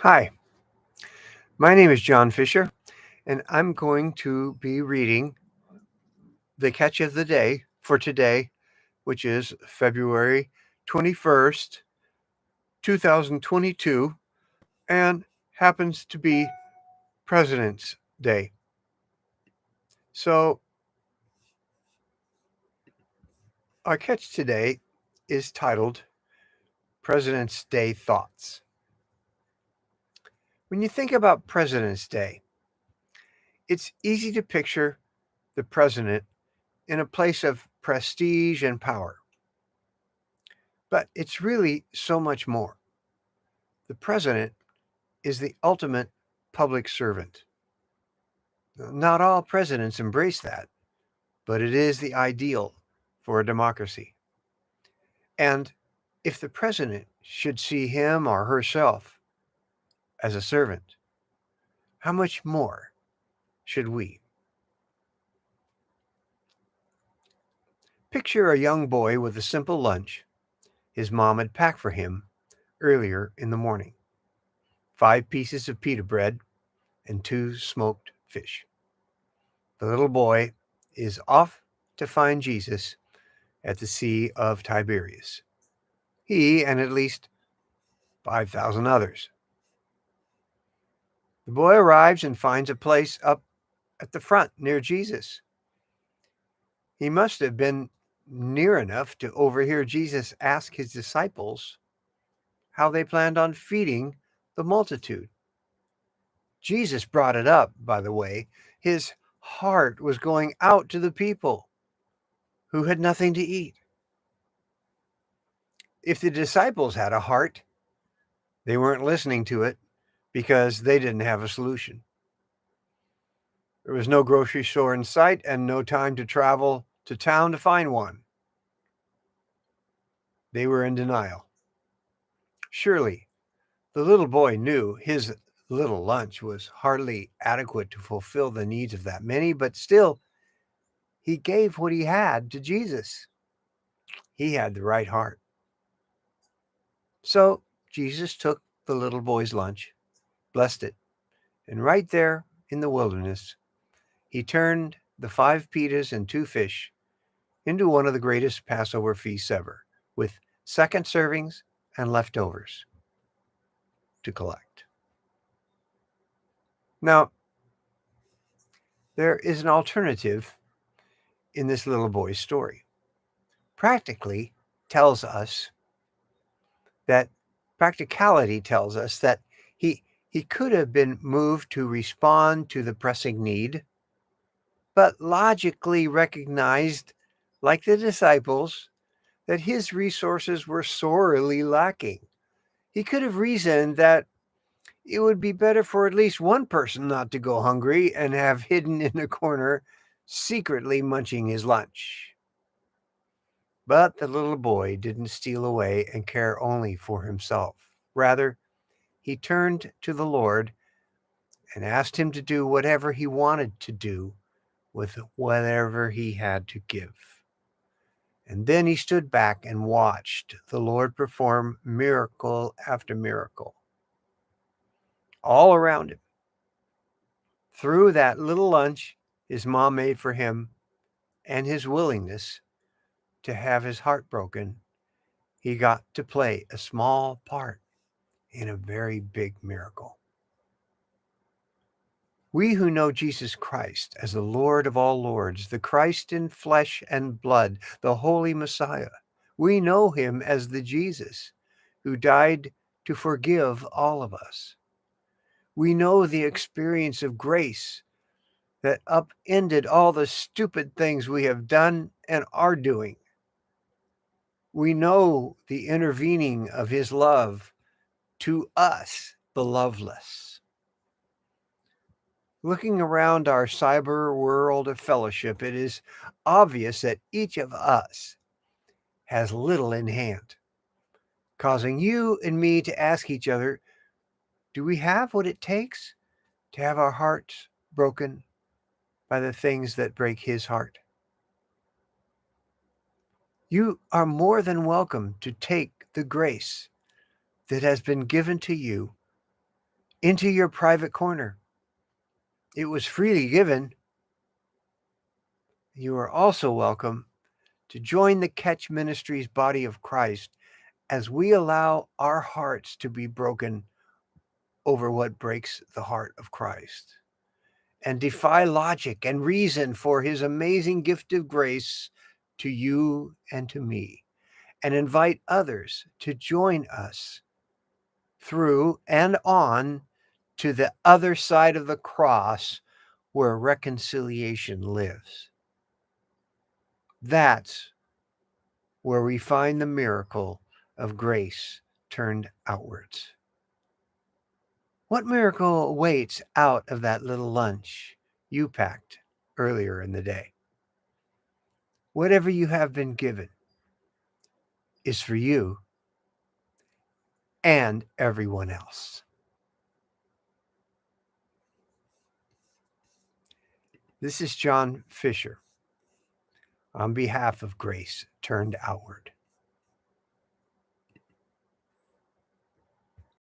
Hi, my name is John Fisher, and I'm going to be reading the catch of the day for today, which is February 21st, 2022, and happens to be President's Day. So, our catch today is titled President's Day Thoughts. When you think about President's Day, it's easy to picture the president in a place of prestige and power. But it's really so much more. The president is the ultimate public servant. Not all presidents embrace that, but it is the ideal for a democracy. And if the president should see him or herself as a servant, how much more should we? Picture a young boy with a simple lunch his mom had packed for him earlier in the morning: 5 pieces of pita bread and 2 smoked fish. The little boy is off to find Jesus at the Sea of Tiberias. He and at least 5,000 others. The boy arrives and finds a place up at the front near Jesus. He must have been near enough to overhear Jesus ask his disciples how they planned on feeding the multitude. Jesus brought it up, by the way. His heart was going out to the people who had nothing to eat. If the disciples had a heart, they weren't listening to it because they didn't have a solution. There was no grocery store in sight and no time to travel to town to find one. They were in denial. Surely, the little boy knew his little lunch was hardly adequate to fulfill the needs of that many, but still, he gave what he had to Jesus. He had the right heart. So, Jesus took the little boy's lunch, blessed it, and right there in the wilderness, he turned the 5 pitas and 2 fish into one of the greatest Passover feasts ever, with second servings and leftovers to collect. Now, there is an alternative in this little boy's story. Practically tells us that Practicality tells us that he could have been moved to respond to the pressing need, but logically recognized, like the disciples, that his resources were sorely lacking. He could have reasoned that it would be better for at least one person not to go hungry and have hidden in a corner, secretly munching his lunch. But the little boy didn't steal away and care only for himself. Rather, he turned to the Lord and asked him to do whatever he wanted to do with whatever he had to give. And then he stood back and watched the Lord perform miracle after miracle all around him. Through that little lunch his mom made for him and his willingness to have his heart broken, he got to play a small part in a very big miracle. We who know Jesus Christ as the Lord of all lords, the Christ in flesh and blood, the Holy Messiah, we know him as the Jesus who died to forgive all of us. We know the experience of grace that upended all the stupid things we have done and are doing. We know the intervening of his love to us, the loveless. Looking around our cyber world of fellowship, it is obvious that each of us has little in hand, causing you and me to ask each other, do we have what it takes to have our hearts broken by the things that break his heart? You are more than welcome to take the grace that has been given to you into your private corner. It was freely given. You are also welcome to join the Catch Ministries body of Christ as we allow our hearts to be broken over what breaks the heart of Christ, and defy logic and reason for his amazing gift of grace to you and to me, and invite others to join us through and on to the other side of the cross where reconciliation lives. That's where we find the miracle of grace turned outwards. What miracle awaits out of that little lunch you packed earlier in the day? Whatever you have been given is for you and everyone else. This is John Fisher on behalf of Grace Turned Outward.